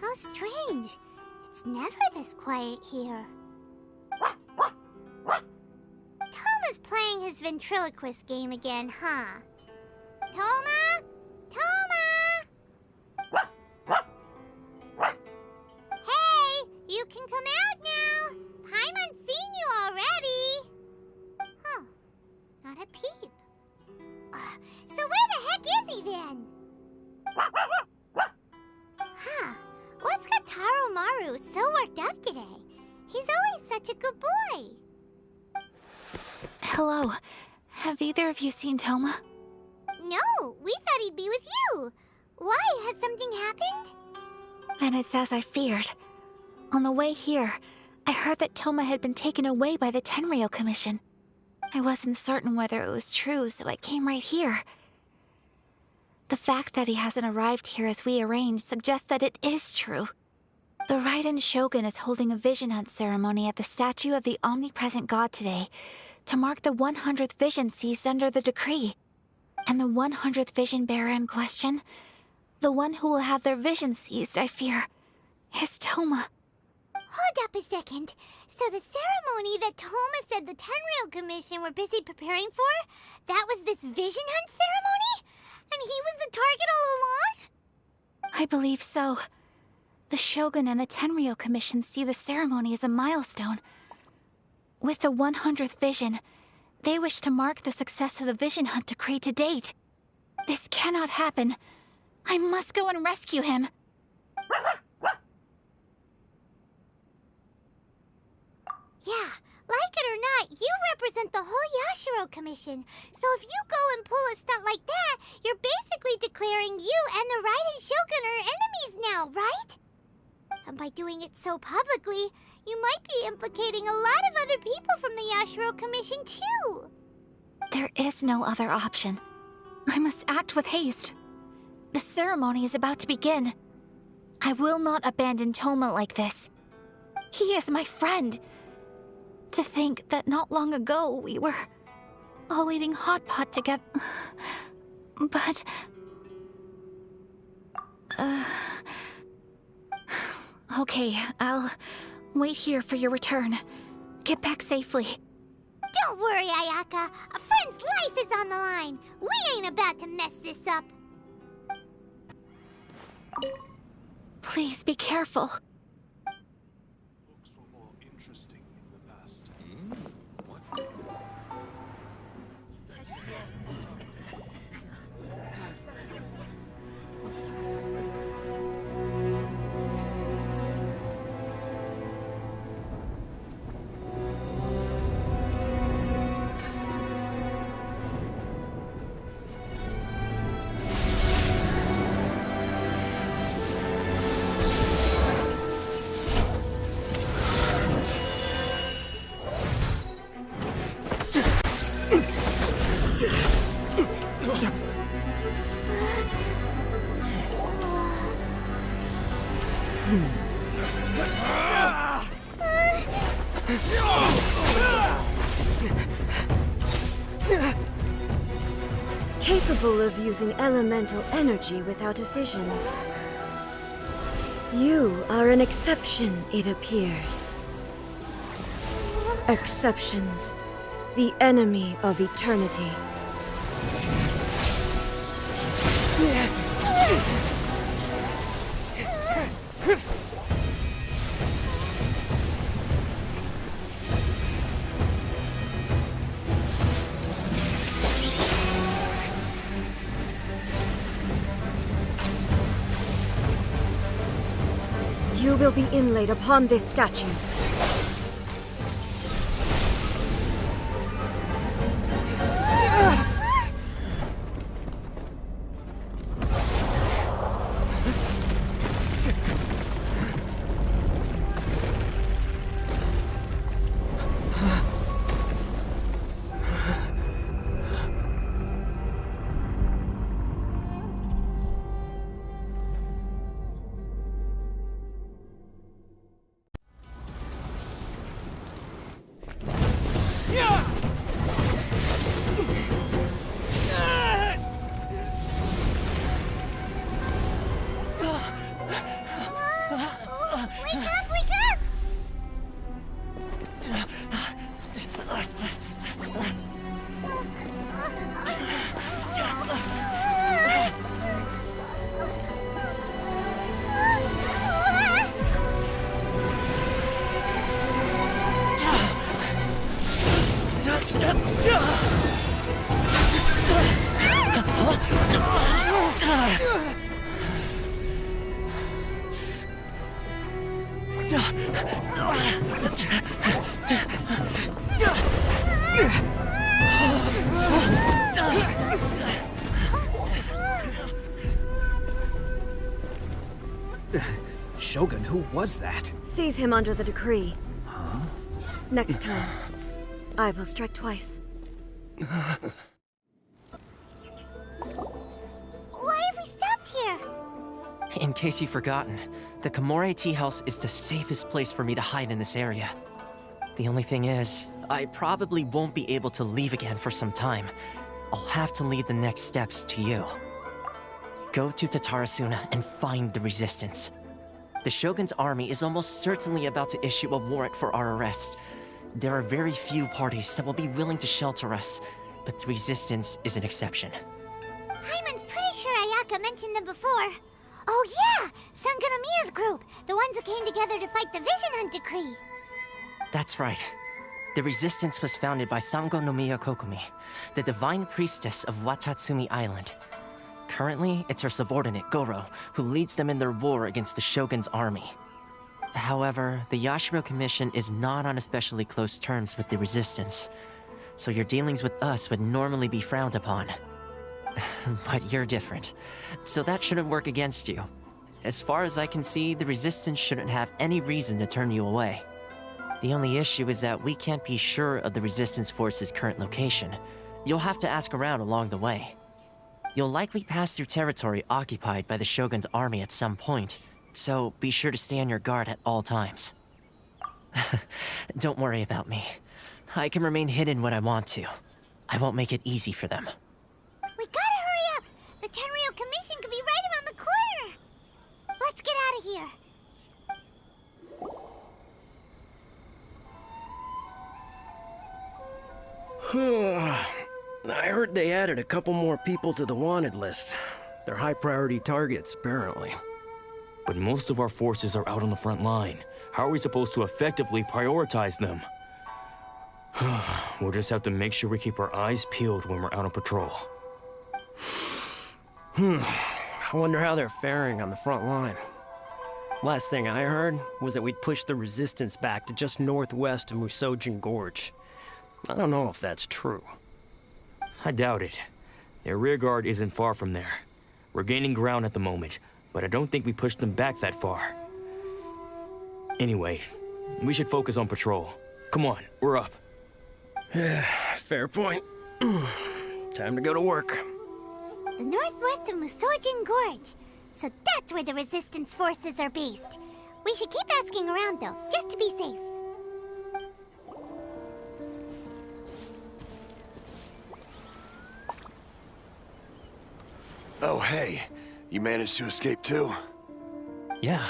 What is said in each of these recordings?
How strange. It's never this quiet here. Thoma's playing his ventriloquist game again, huh? Thoma? Thoma! Hey, you can come out now. Paimon's seen you already. Huh, not a peep. So where the heck is he then? Huh, what's got Taro Maru so worked up today? He's always such a good boy. Hello. Have either of you seen Thoma? No, we thought he'd be with you. Why? Has something happened? Then it's as I feared. On the way here, I heard that Thoma had been taken away by the Tenryou Commission. I wasn't certain whether it was true, so I came right here. The fact that he hasn't arrived here as we arranged suggests that it is true. The Raiden Shogun is holding a vision hunt ceremony at the statue of the omnipresent god today to mark the 100th vision seized under the decree. And the 100th vision bearer in question, the one who will have their vision seized, I fear, is Thoma. Hold up a second. So the ceremony that Thoma said the Tenryou Commission were busy preparing for, that was this vision hunt ceremony? And he was the target all along? I believe so. The Shogun and the Tenryou Commission see the ceremony as a milestone. With the 100th vision, they wish to mark the success of the vision hunt decree to date. This cannot happen. I must go and rescue him. Yeah, like it or not, you represent the whole Yashiro Commission. So if you go and pull a stunt like that, you're basically declaring you and the Raiden Shogun are enemies now, right? And by doing it so publicly, you might be implicating a lot of other people from the Yashiro Commission too. There is no other option. I must act with haste. The ceremony is about to begin. I will not abandon Thoma like this. He is my friend. To think that not long ago we were all eating hot pot together. But... Okay, I'll wait here for your return. Get back safely. Don't worry, Ayaka. A friend's life is on the line. We ain't about to mess this up. Please be careful. Books were more interesting in the past. What? Capable of using elemental energy without a fission. You are an exception, it appears. Exceptions. The enemy of eternity. You will be inlaid upon this statue. Shogun, who was that? Seize him under the decree. Next time, I will strike twice. Why have we stopped here? In case you've forgotten, the Komore Teahouse is the safest place for me to hide in this area. The only thing is, I probably won't be able to leave again for some time. I'll have to leave the next steps to you. Go to Tatarasuna and find the Resistance. The Shogun's army is almost certainly about to issue a warrant for our arrest. There are very few parties that will be willing to shelter us, but the Resistance is an exception. Paimon's pretty sure Ayaka mentioned them before. Oh yeah! Sanganamiya's group! The ones who came together to fight the Vision Hunt Decree! That's right. The Resistance was founded by Sango no Miya Kokumi, the divine priestess of Watatsumi Island. Currently, it's her subordinate, Goro, who leads them in their war against the Shogun's army. However, the Yashiro Commission is not on especially close terms with the Resistance, so your dealings with us would normally be frowned upon. But you're different, so that shouldn't work against you. As far as I can see, the Resistance shouldn't have any reason to turn you away. The only issue is that we can't be sure of the Resistance Force's current location. You'll have to ask around along the way. You'll likely pass through territory occupied by the Shogun's army at some point, so be sure to stay on your guard at all times. Don't worry about me. I can remain hidden when I want to. I won't make it easy for them. We gotta hurry up! The Tenryou Commission could be right around the corner! Let's get out of here! I heard they added a couple more people to the wanted list. They're high-priority targets, apparently. But most of our forces are out on the front line. How are we supposed to effectively prioritize them? We'll just have to make sure we keep our eyes peeled when we're out on patrol. I wonder how they're faring on the front line. Last thing I heard was that we'd pushed the Resistance back to just northwest of Musojin Gorge. I don't know if that's true. I doubt it. Their rearguard isn't far from there. We're gaining ground at the moment, but I don't think we pushed them back that far. Anyway, we should focus on patrol. Come on, we're up. Fair point. Time to go to work. The northwest of Musojin Gorge. So that's where the Resistance forces are based. We should keep asking around, though, just to be safe. Oh, hey. You managed to escape too? Yeah.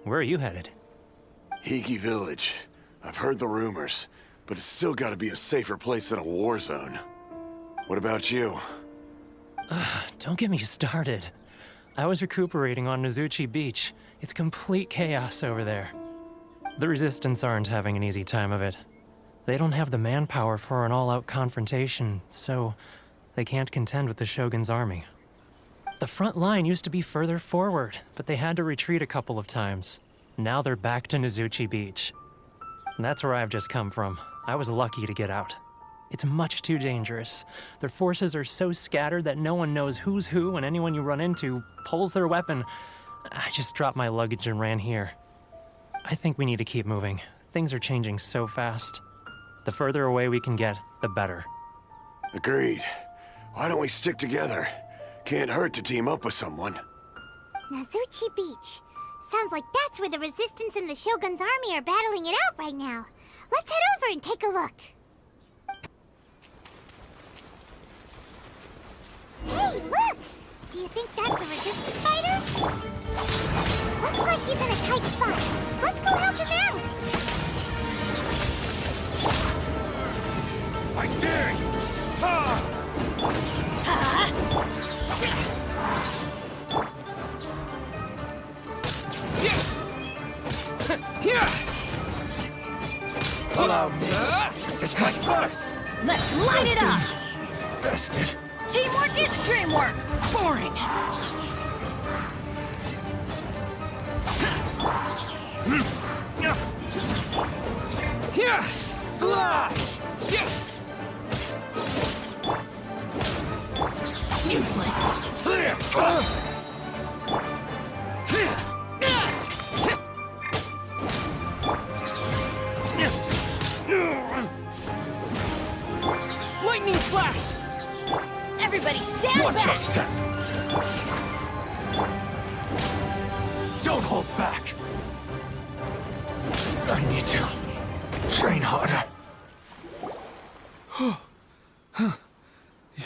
Where are you headed? Hiki Village. I've heard the rumors, but it's still gotta be a safer place than a war zone. What about you? Don't get me started. I was recuperating on Nozuchi Beach. It's complete chaos over there. The Resistance aren't having an easy time of it. They don't have the manpower for an all-out confrontation, so they can't contend with the Shogun's army. The front line used to be further forward, but they had to retreat a couple of times. Now they're back to Nozuchi Beach. And that's where I've just come from. I was lucky to get out. It's much too dangerous. Their forces are so scattered that no one knows who's who, and anyone you run into pulls their weapon. I just dropped my luggage and ran here. I think we need to keep moving. Things are changing so fast. The further away we can get, the better. Agreed. Why don't we stick together? Can't hurt to team up with someone. Nozuchi Beach. Sounds like that's where the Resistance and the Shogun's army are battling it out right now. Let's head over and take a look. Hey, look! Do you think that's a Resistance fighter? Looks like he's in a tight spot. Let's go help him out! I dare you! Ha! Allow me to strike first! Let's light it up! Bastard! Teamwork is dreamwork! Boring! Here! Slash! Useless! Clear! Everybody stand Watch back! your step! Don't hold back! I need to train harder.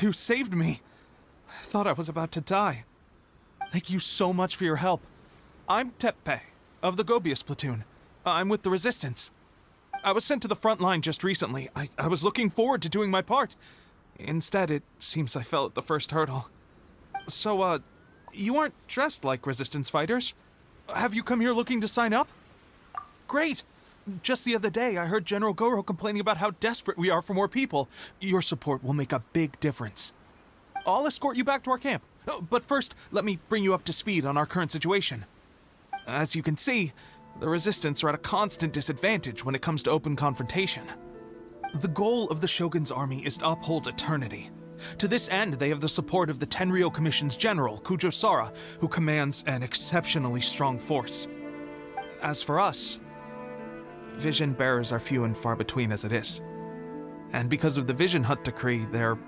You saved me. I thought I was about to die. Thank you so much for your help. I'm Teppei, of the Gobius platoon. I'm with the Resistance. I was sent to the front line just recently. I was looking forward to doing my part. Instead, it seems I fell at the first hurdle. So, you aren't dressed like Resistance fighters? Have you come here looking to sign up? Great! Just the other day, I heard General Goro complaining about how desperate we are for more people. Your support will make a big difference. I'll escort you back to our camp. But first, let me bring you up to speed on our current situation. As you can see, the Resistance are at a constant disadvantage when it comes to open confrontation. The goal of the Shogun's army is to uphold eternity. To this end, they have the support of the Tenryou Commission's general, Kujosara, who commands an exceptionally strong force. As for us, vision bearers are few and far between as it is. And because of the Vision Hut decree, they're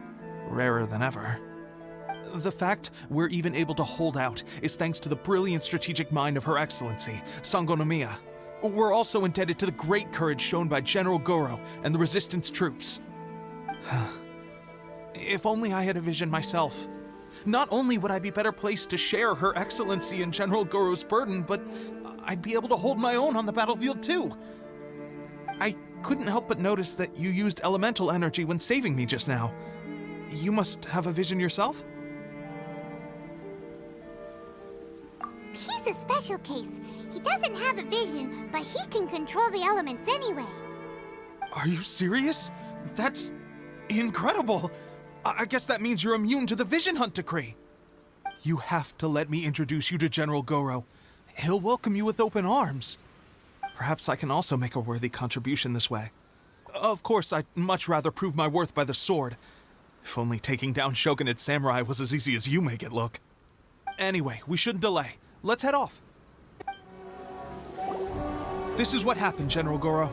rarer than ever. The fact we're even able to hold out is thanks to the brilliant strategic mind of Her Excellency, Sango Nomiya. We're also indebted to the great courage shown by General Goro and the Resistance troops. If only I had a vision myself. Not only would I be better placed to share Her Excellency and General Goro's burden, but I'd be able to hold my own on the battlefield too. I couldn't help but notice that you used elemental energy when saving me just now. You must have a vision yourself? He's a special case. He doesn't have a vision, but he can control the elements anyway. Are you serious? That's incredible. I guess that means you're immune to the Vision Hunt decree. You have to let me introduce you to General Goro. He'll welcome you with open arms. Perhaps I can also make a worthy contribution this way. Of course, I'd much rather prove my worth by the sword. If only taking down Shogunate samurai was as easy as you make it look. Anyway, we shouldn't delay. Let's head off. This is what happened, General Goro.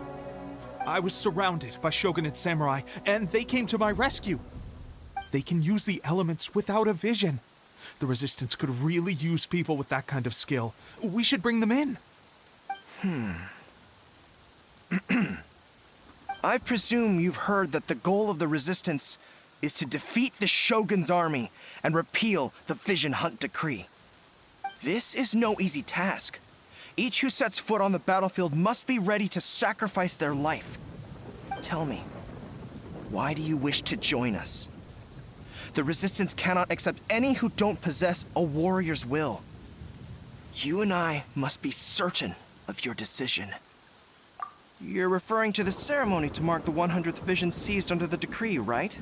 I was surrounded by Shogunate samurai, and they came to my rescue. They can use the elements without a vision. The Resistance could really use people with that kind of skill. We should bring them in. I presume you've heard that the goal of the Resistance is to defeat the Shogun's army and repeal the Vision Hunt decree. This is no easy task. Each who sets foot on the battlefield must be ready to sacrifice their life. Tell me, why do you wish to join us? The Resistance cannot accept any who don't possess a warrior's will. You and I must be certain of your decision. You're referring to the ceremony to mark the 100th vision seized under the decree, right?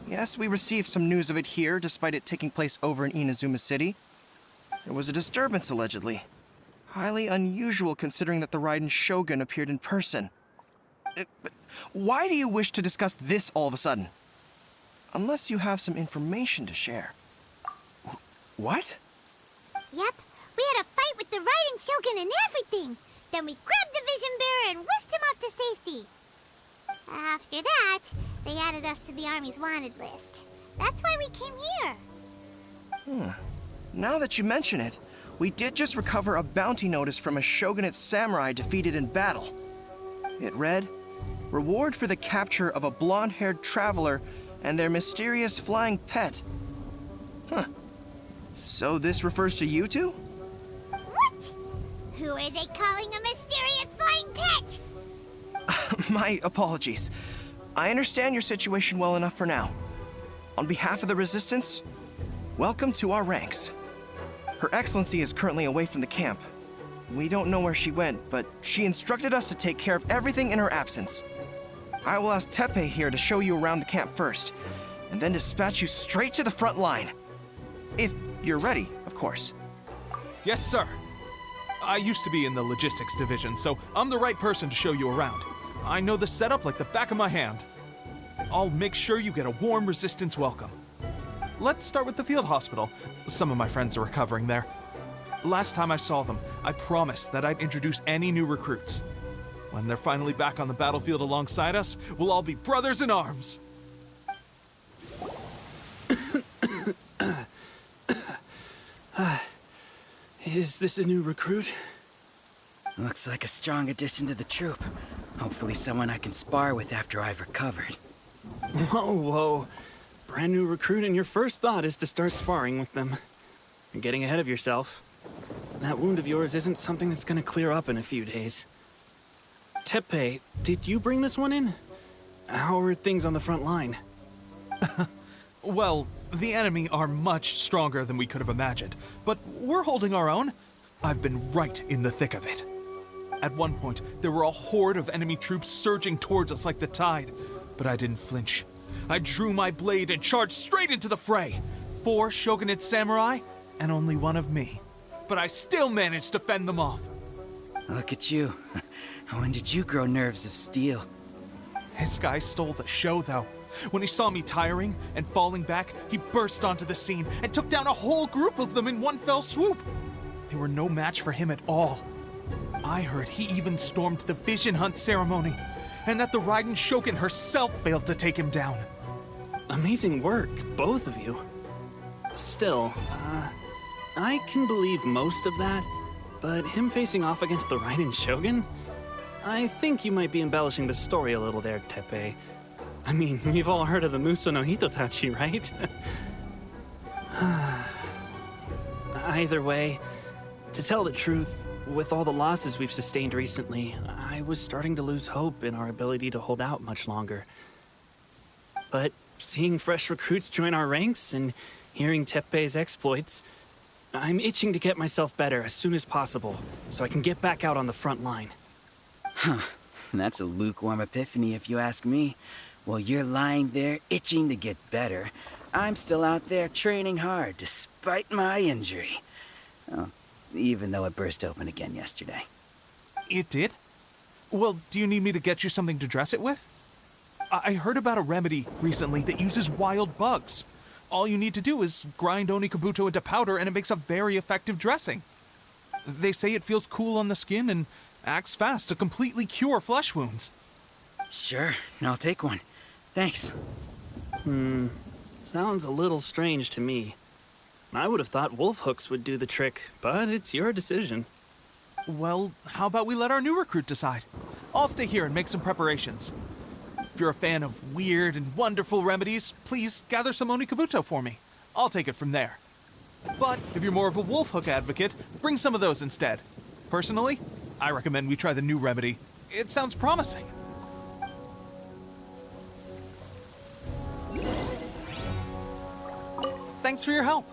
Yes, we received some news of it here, despite it taking place over in Inazuma City. There was a disturbance, allegedly. Highly unusual considering that the Raiden Shogun appeared in person. But why do you wish to discuss this all of a sudden? Unless you have some information to share. What? Yep, we had a fight with the Raiden Shogun and everything. Then we grabbed the Vision Bearer and whisked him off to safety. After that, they added us to the Army's wanted list. That's why we came here. Now that you mention it, we did just recover a bounty notice from a Shogunate samurai defeated in battle. It read, "Reward for the capture of a blonde-haired traveler and their mysterious flying pet." So this refers to you two? What? Who are they calling a mysterious flying pet? My apologies. I understand your situation well enough for now. On behalf of the Resistance, welcome to our ranks. Her Excellency is currently away from the camp. We don't know where she went, but she instructed us to take care of everything in her absence. I will ask Teppei here to show you around the camp first, and then dispatch you straight to the front line. If you're ready, of course. Yes, sir. I used to be in the logistics division, so I'm the right person to show you around. I know the setup like the back of my hand. I'll make sure you get a warm Resistance welcome. Let's start with the field hospital. Some of my friends are recovering there. Last time I saw them, I promised that I'd introduce any new recruits. When they're finally back on the battlefield alongside us, we'll all be brothers in arms. Is this a new recruit? Looks like a strong addition to the troop. Hopefully someone I can spar with after I've recovered. Whoa, whoa. Brand new recruit and your first thought is to start sparring with them. You're getting ahead of yourself. That wound of yours isn't something that's gonna clear up in a few days. Teppei, did you bring this one in? How are things on the front line? Well, the enemy are much stronger than we could have imagined, but we're holding our own. I've been right in the thick of it. At one point, there were a horde of enemy troops surging towards us like the tide, but I didn't flinch. I drew my blade and charged straight into the fray. 4 shogunate samurai, and only one of me. But I still managed to fend them off. Look at you. When did you grow nerves of steel? This guy stole the show, though. When he saw me tiring and falling back, he burst onto the scene and took down a whole group of them in one fell swoop. They were no match for him at all. I heard he even stormed the vision hunt ceremony, and that the Raiden Shogun herself failed to take him down. Amazing work, both of you. Still, I can believe most of that, but him facing off against the Raiden Shogun? I think you might be embellishing the story a little there, Teppei. I mean, we've all heard of the Muso no Hitotachi, right? Either way, to tell the truth, with all the losses we've sustained recently, I was starting to lose hope in our ability to hold out much longer. But seeing fresh recruits join our ranks and hearing Teppei's exploits, I'm itching to get myself better as soon as possible so I can get back out on the front line. Huh. That's a lukewarm epiphany if you ask me. While you're lying there itching to get better, I'm still out there training hard despite my injury. Oh, even though it burst open again yesterday. It did? Well, do you need me to get you something to dress it with? I heard about a remedy recently that uses wild bugs. All you need to do is grind Onikabuto into powder and it makes a very effective dressing. They say it feels cool on the skin and acts fast to completely cure flesh wounds. Sure, I'll take one. Thanks. Sounds a little strange to me. I would have thought wolf hooks would do the trick, but it's your decision. Well, how about we let our new recruit decide? I'll stay here and make some preparations. If you're a fan of weird and wonderful remedies, please gather some Onikabuto for me. I'll take it from there. But if you're more of a wolf hook advocate, bring some of those instead. Personally, I recommend we try the new remedy. It sounds promising. Thanks for your help.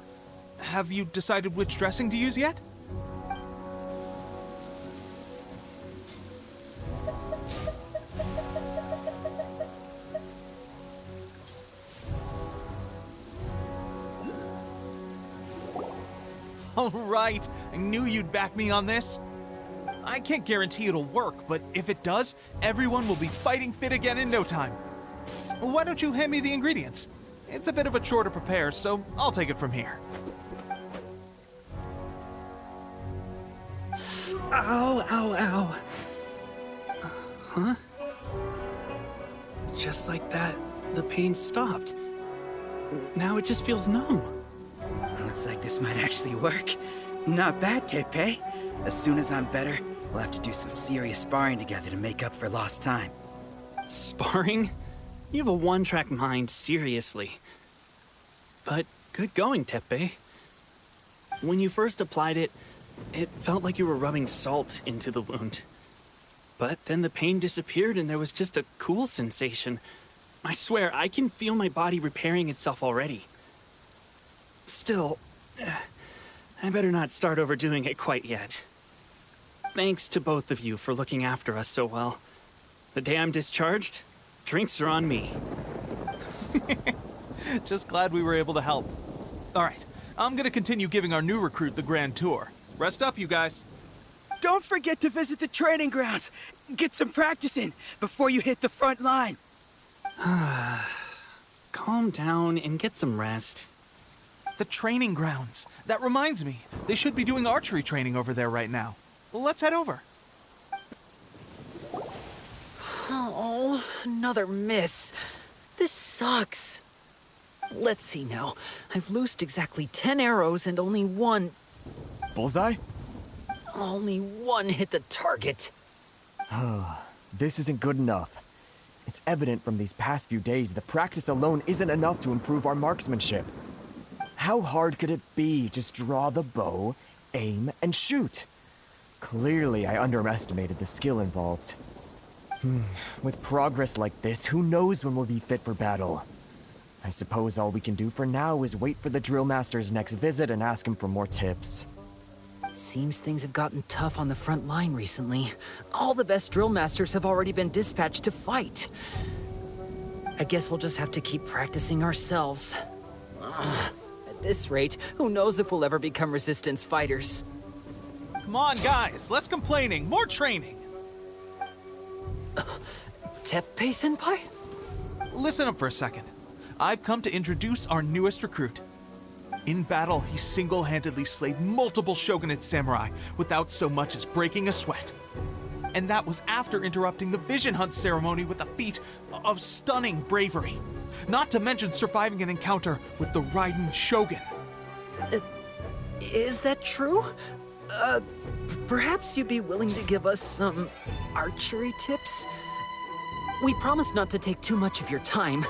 Have you decided which dressing to use yet? All right, I knew you'd back me on this. I can't guarantee it'll work, but if it does, everyone will be fighting fit again in no time. Why don't you hand me the ingredients? It's a bit of a chore to prepare, so I'll take it from here. Ow, ow, ow. Huh? Just like that, the pain stopped. Now it just feels numb. Looks like this might actually work. Not bad, Teppei. As soon as I'm better, we'll have to do some serious sparring together to make up for lost time. Sparring? You have a one-track mind, seriously. But good going, Teppei. When you first applied it, it felt like you were rubbing salt into the wound. But then the pain disappeared and there was just a cool sensation. I swear, I can feel my body repairing itself already. Still, I better not start overdoing it quite yet. Thanks to both of you for looking after us so well. The day I'm discharged, drinks are on me. Just glad we were able to help. All right, I'm gonna continue giving our new recruit the grand tour. Rest up, you guys. Don't forget to visit the training grounds. Get some practice in before you hit the front line. Calm down and get some rest. The training grounds. That reminds me, they should be doing archery training over there right now. Let's head over. Oh, another miss. This sucks. Let's see now. I've loosed exactly 10 arrows and only one... Bullseye? Only one hit the target. This isn't good enough. It's evident from these past few days that practice alone isn't enough to improve our marksmanship. How hard could it be? Just draw the bow, aim, and shoot. Clearly, I underestimated the skill involved. With progress like this, who knows when we'll be fit for battle? I suppose all we can do for now is wait for the drill master's next visit and ask him for more tips. Seems things have gotten tough on the front line recently. All the best drill masters have already been dispatched to fight. I guess we'll just have to keep practicing ourselves. At this rate, who knows if we'll ever become resistance fighters. Come on, guys, less complaining, more training. Teppei-senpai? Listen up for a second. I've come to introduce our newest recruit. In battle, he single-handedly slayed multiple shogunate samurai without so much as breaking a sweat. And that was after interrupting the vision hunt ceremony with a feat of stunning bravery. Not to mention surviving an encounter with the Raiden Shogun. Is that true? Perhaps you'd be willing to give us some archery tips? We promise not to take too much of your time.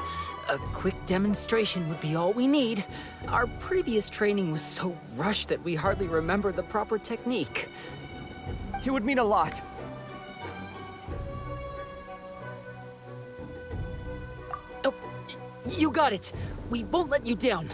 A quick demonstration would be all we need. Our previous training was so rushed that we hardly remember the proper technique. It would mean a lot. Oh, you got it. We won't let you down.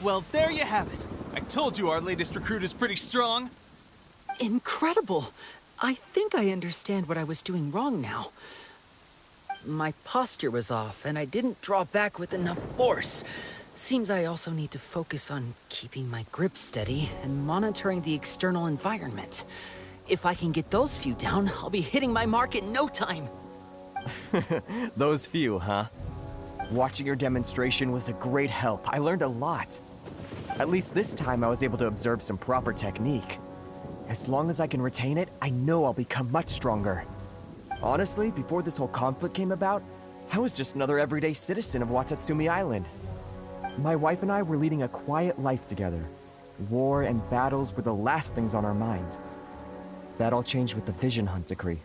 Well, there you have it. I told you our latest recruit is pretty strong. Incredible! I think I understand what I was doing wrong now. My posture was off, and I didn't draw back with enough force. Seems I also need to focus on keeping my grip steady and monitoring the external environment. If I can get those few down, I'll be hitting my mark in no time. Those few, huh? Watching your demonstration was a great help. I learned a lot. At least this time I was able to observe some proper technique. As long as I can retain it, I know I'll become much stronger. Honestly, before this whole conflict came about, I was just another everyday citizen of Watatsumi Island. My wife and I were leading a quiet life together. War and battles were the last things on our mind. That all changed with the Vision Hunt decree.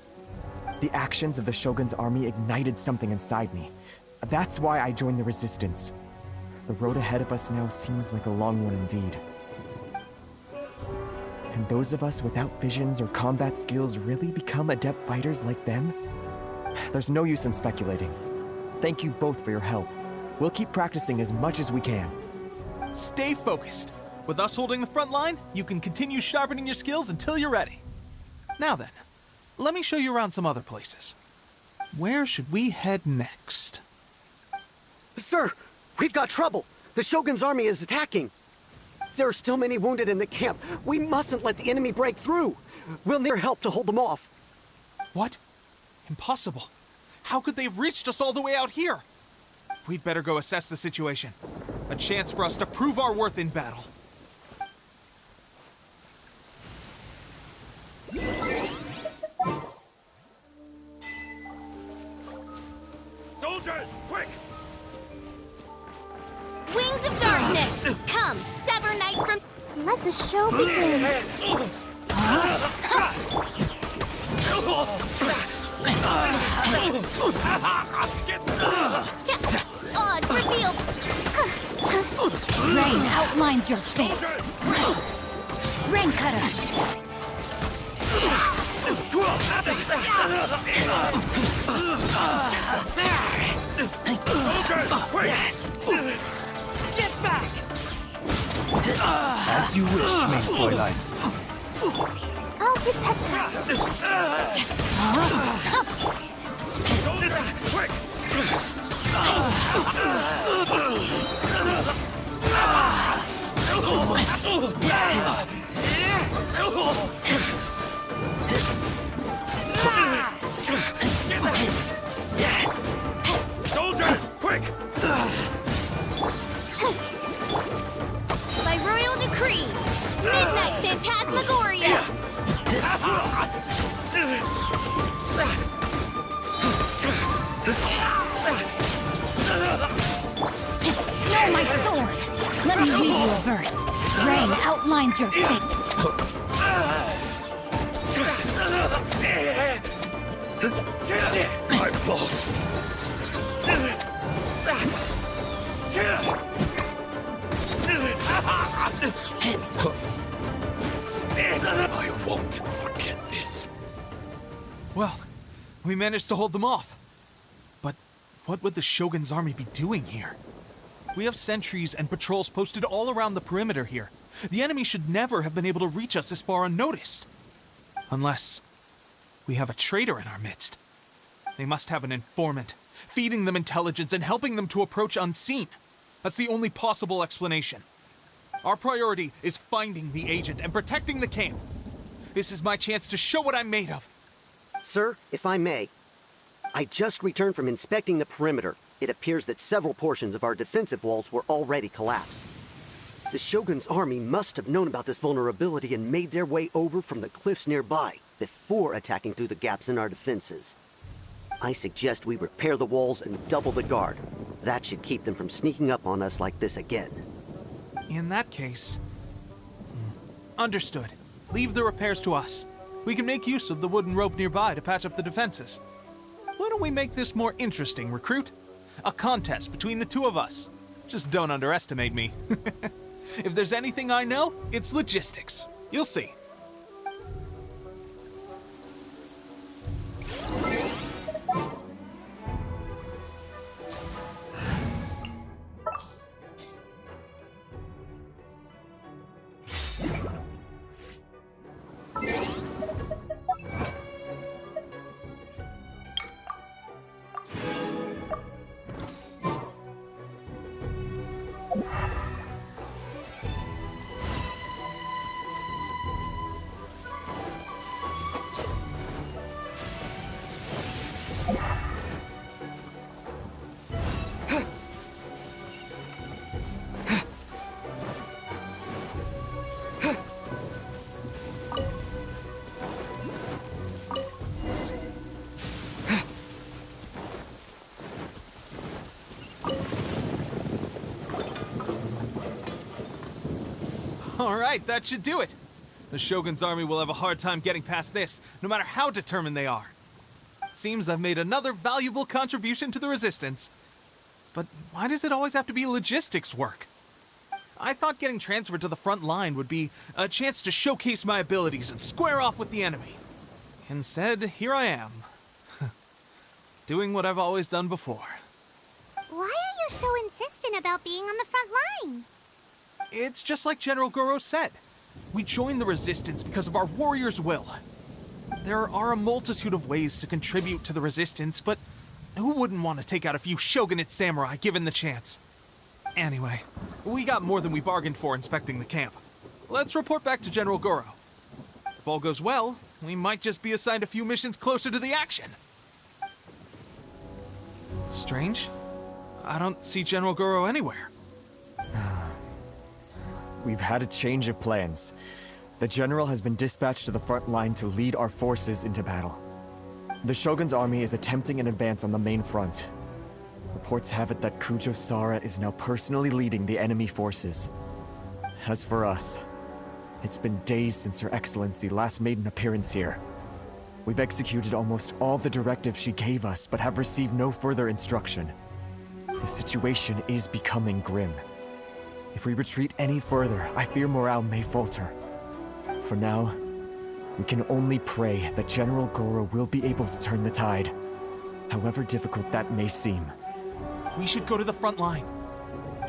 The actions of the Shogun's army ignited something inside me. That's why I joined the Resistance. The road ahead of us now seems like a long one indeed. Can those of us without visions or combat skills really become adept fighters like them? There's no use in speculating. Thank you both for your help. We'll keep practicing as much as we can. Stay focused. With us holding the front line, you can continue sharpening your skills until you're ready. Now then, let me show you around some other places. Where should we head next? Sir, we've got trouble. The Shogun's army is attacking. There are still many wounded in the camp. We mustn't let the enemy break through. We'll need your help to hold them off. What? Impossible. How could they have reached us all the way out here? We'd better go assess the situation. A chance for us to prove our worth in battle. Soldiers, quick! Wings of darkness! Come, sever night from... Let the show begin. Odds revealed. Rain outlines your fate. Rain cutter. Get back! As you wish, main Fräulein. I'll protect us. Quick! Soldiers, quick! By royal decree, Midnight Phantasmagoria! No, my sword! Let me read you a verse. Rain outlines your fate. I'm lost. I won't forget this. Well, we managed to hold them off. But what would the Shogun's army be doing here? We have sentries and patrols posted all around the perimeter here. The enemy should never have been able to reach us this far unnoticed. Unless we have a traitor in our midst. They must have an informant, feeding them intelligence and helping them to approach unseen. That's the only possible explanation. Our priority is finding the agent and protecting the camp. This is my chance to show what I'm made of. Sir, if I may, I just returned from inspecting the perimeter. It appears that several portions of our defensive walls were already collapsed. The Shogun's army must have known about this vulnerability and made their way over from the cliffs nearby before attacking through the gaps in our defenses. I suggest we repair the walls and double the guard. That should keep them from sneaking up on us like this again. In that case... Understood. Leave the repairs to us. We can make use of the wooden rope nearby to patch up the defenses. Why don't we make this more interesting, recruit? A contest between the two of us. Just don't underestimate me. If there's anything I know, it's logistics. You'll see. All right, that should do it. The Shogun's army will have a hard time getting past this, no matter how determined they are. Seems I've made another valuable contribution to the Resistance. But why does it always have to be logistics work? I thought getting transferred to the front line would be a chance to showcase my abilities and square off with the enemy. Instead, here I am. Doing what I've always done before. Why are you so insistent about being on the front line? It's just like General Goro said. We joined the Resistance because of our warriors' will. There are a multitude of ways to contribute to the Resistance, but who wouldn't want to take out a few shogunate samurai given the chance? Anyway, we got more than we bargained for inspecting the camp. Let's report back to General Goro. If all goes well, we might just be assigned a few missions closer to the action. Strange. I don't see General Goro anywhere. We've had a change of plans. The general has been dispatched to the front line to lead our forces into battle. The Shogun's army is attempting an advance on the main front. Reports have it that Kujo Sara is now personally leading the enemy forces. As for us, it's been days since Her Excellency last made an appearance here. We've executed almost all the directives she gave us, but have received no further instruction. The situation is becoming grim. If we retreat any further, I fear morale may falter. For now, We can only pray that General Goro will be able to turn the tide, however difficult that may seem. We should go to the front line.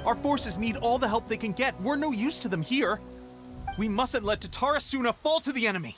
Our forces need all the help they can get. We're no use to them here. We mustn't let Tatarasuna fall to the enemy.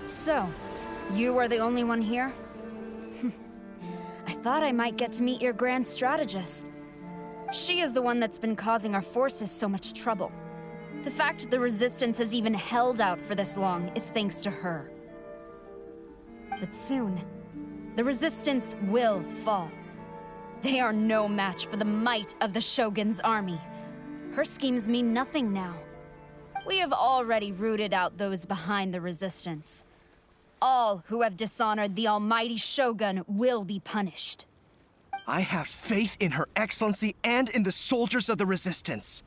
So, you are the only one here? I thought I might get to meet your grand strategist. She is the one that's been causing our forces so much trouble. The fact the Resistance has even held out for this long is thanks to her. But soon, the Resistance will fall. They are no match for the might of the Shogun's army. Her schemes mean nothing now. We have already rooted out those behind the Resistance. All who have dishonored the almighty Shogun will be punished. I have faith in Her Excellency and in the soldiers of the Resistance.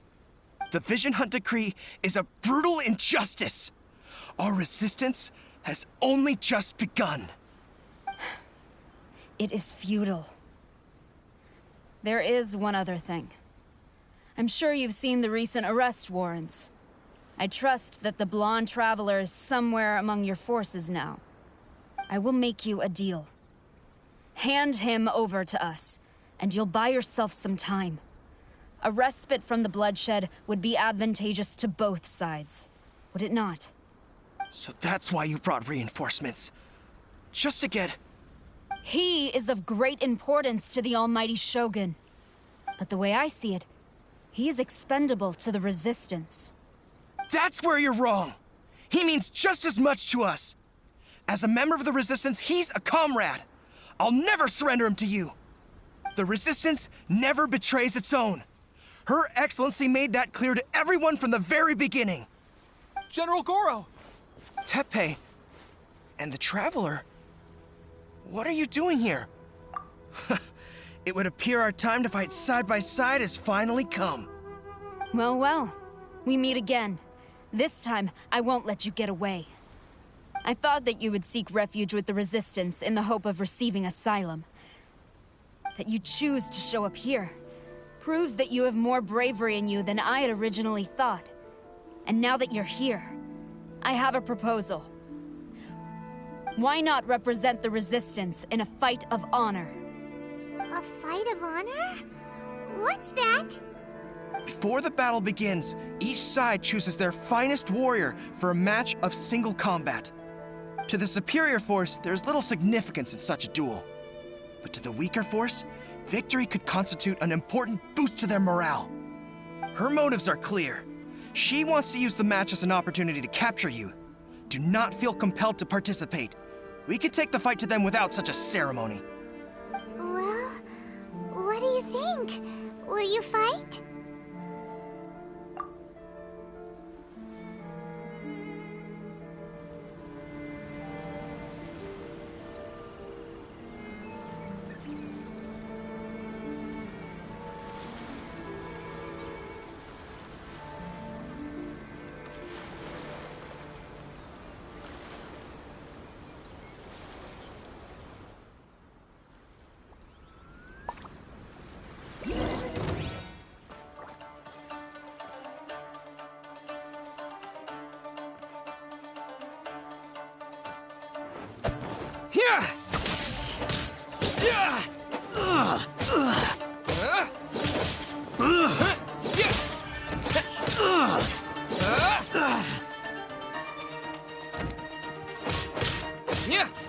The Vision Hunt Decree is a brutal injustice. Our resistance has only just begun. It is futile. There is one other thing. I'm sure you've seen the recent arrest warrants. I trust that the blonde traveler is somewhere among your forces now. I will make you a deal. Hand him over to us, and you'll buy yourself some time. A respite from the bloodshed would be advantageous to both sides, would it not? So that's why you brought reinforcements. Just to get... He is of great importance to the almighty Shogun. But the way I see it, he is expendable to the Resistance. That's where you're wrong. He means just as much to us. As a member of the Resistance, he's a comrade. I'll never surrender him to you. The Resistance never betrays its own. Her Excellency made that clear to everyone from the very beginning. General Goro! Teppei and the Traveler. What are you doing here? It would appear our time to fight side by side has finally come. Well, well. We meet again. This time, I won't let you get away. I thought that you would seek refuge with the Resistance in the hope of receiving asylum. That you choose to show up here proves that you have more bravery in you than I had originally thought. And now that you're here, I have a proposal. Why not represent the Resistance in a fight of honor? A fight of honor? What's that? Before the battle begins, each side chooses their finest warrior for a match of single combat. To the superior force, there's little significance in such a duel. But to the weaker force, victory could constitute an important boost to their morale. Her motives are clear. She wants to use the match as an opportunity to capture you. Do not feel compelled to participate. We could take the fight to them without such a ceremony. Well, what do you think? Will you fight?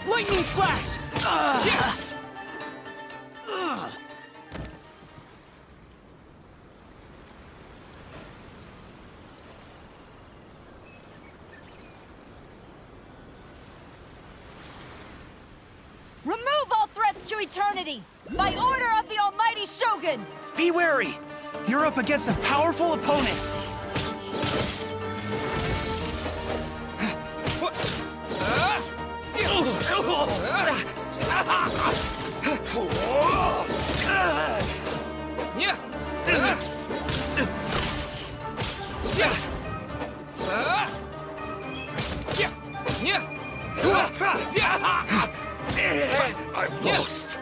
Lightning slash! Remove all threats to eternity! By order of the almighty Shogun! Be wary! You're up against a powerful opponent! I've lost.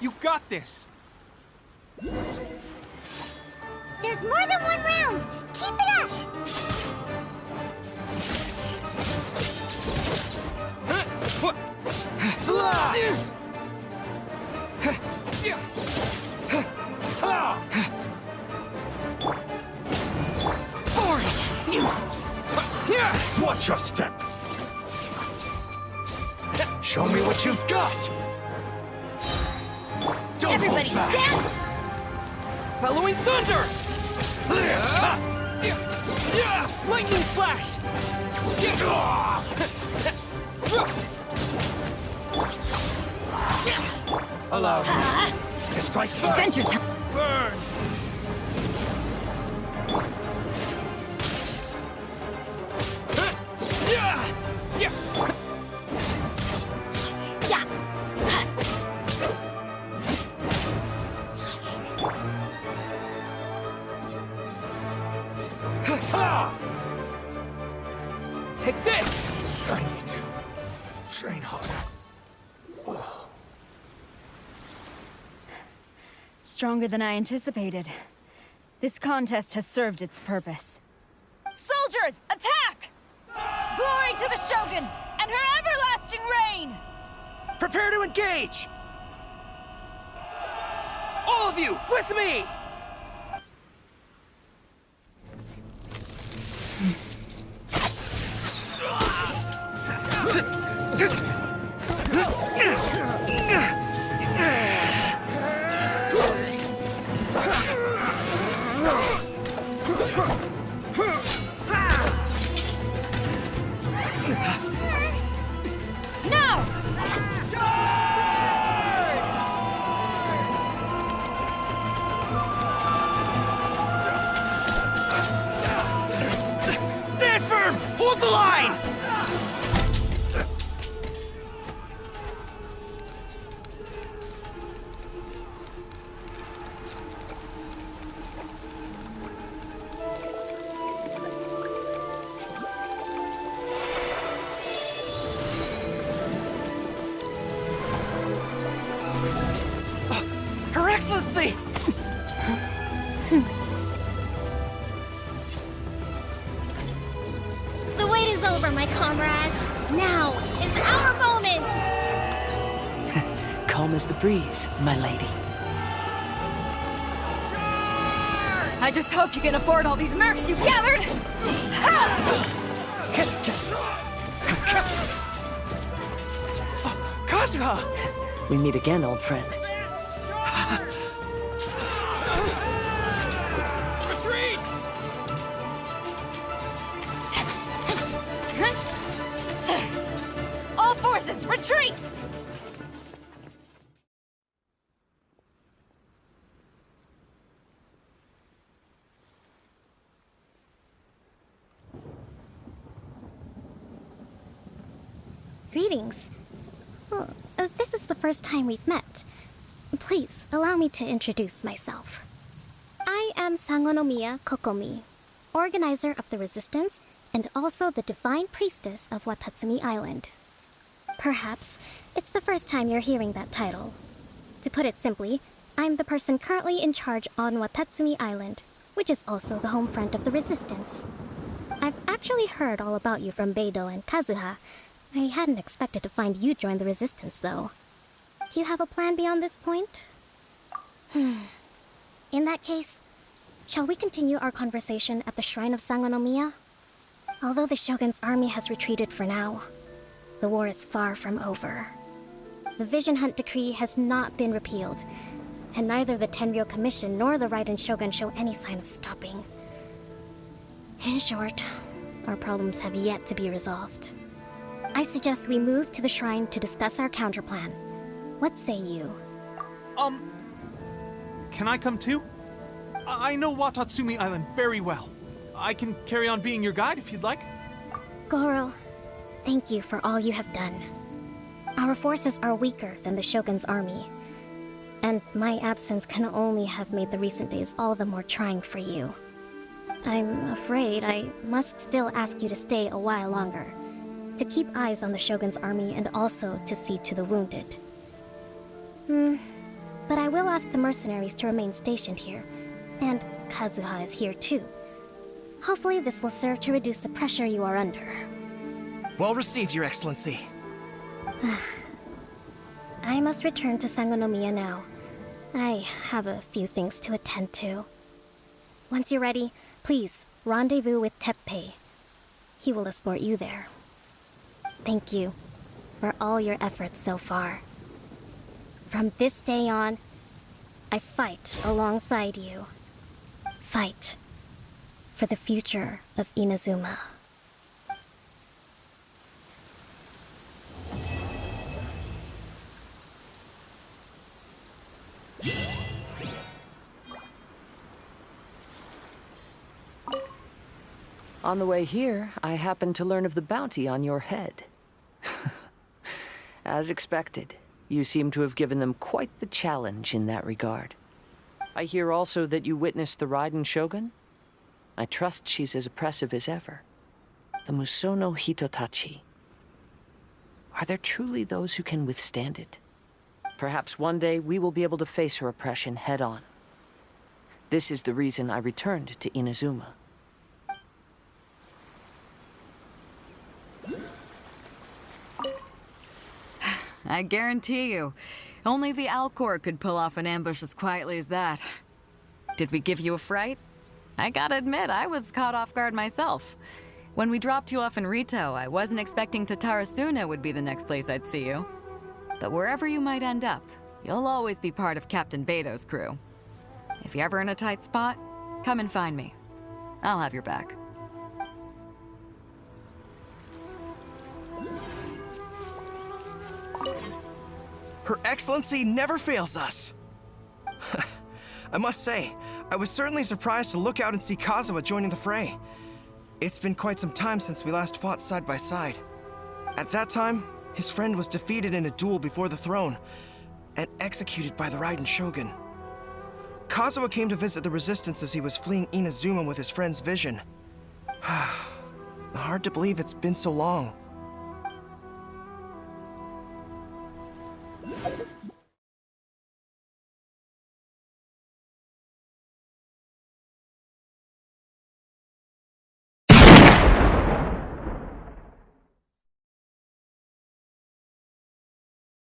You got this! There's more than one round! Keep it up! Watch your step. Show me what you've got. Don't Everybody hold back. stand! Bellowing thunder. Clear cut. Lightning flash. Allow me to strike first. Adventure time! Burn. Take this! I need to train harder. Stronger than I anticipated. This contest has served its purpose. Soldiers, attack! Glory to the Shogun and her everlasting reign! Prepare to engage! All of you, with me! No! Stand firm! Hold the line! Her Excellency! The wait is over, my comrades. Now is our moment! Calm as the breeze, my lady. I just hope you can afford all these mercs you've gathered! Kazuha! We meet again, old friend. Retreat! All forces, retreat! Greetings. Well, this is the first time we've met. Please, allow me to introduce myself. I am Sangonomiya Kokomi, organizer of the Resistance and also the Divine Priestess of Watatsumi Island. Perhaps it's the first time you're hearing that title. To put it simply, I'm the person currently in charge on Watatsumi Island, which is also the home front of the Resistance. I've actually heard all about you from Beidou and Kazuha. I hadn't expected to find you join the Resistance, though. Do you have a plan beyond this point? In that case, shall we continue our conversation at the Shrine of Sangonomiya? Although the Shogun's army has retreated for now, the war is far from over. The Vision Hunt Decree has not been repealed, and neither the Tenryou Commission nor the Raiden Shogun show any sign of stopping. In short, our problems have yet to be resolved. I suggest we move to the shrine to discuss our counterplan. What say you? Can I come too? I know Watatsumi Island very well. I can carry on being your guide if you'd like. Goro, thank you for all you have done. Our forces are weaker than the Shogun's army, and my absence can only have made the recent days all the more trying for you. I'm afraid I must still ask you to stay a while longer, to keep eyes on the Shogun's army and also to see to the wounded. But I will ask the mercenaries to remain stationed here, and Kazuha is here too. Hopefully this will serve to reduce the pressure you are under. Well received, Your Excellency. I must return to Sangonomiya now. I have a few things to attend to. Once you're ready, please rendezvous with Teppei. He will escort you there. Thank you for all your efforts so far. From this day on, I fight alongside you. Fight for the future of Inazuma. On the way here, I happened to learn of the bounty on your head. As expected, you seem to have given them quite the challenge in that regard. I hear also that you witnessed the Raiden Shogun? I trust she's as oppressive as ever. The Musono Hitotachi. Are there truly those who can withstand it? Perhaps one day we will be able to face her oppression head-on. This is the reason I returned to Inazuma. I guarantee you, only the Alcor could pull off an ambush as quietly as that. Did we give you a fright? I gotta admit, I was caught off guard myself. When we dropped you off in Rito, I wasn't expecting Tatarasuna would be the next place I'd see you. But wherever you might end up, you'll always be part of Captain Beto's crew. If you're ever in a tight spot, come and find me. I'll have your back. Her Excellency never fails us. I must say, I was certainly surprised to look out and see Kazuha joining the fray. It's been quite some time since we last fought side by side. At that time, his friend was defeated in a duel before the throne and executed by the Raiden Shogun. Kazuha came to visit the Resistance as he was fleeing Inazuma with his friend's vision. Hard to believe it's been so long.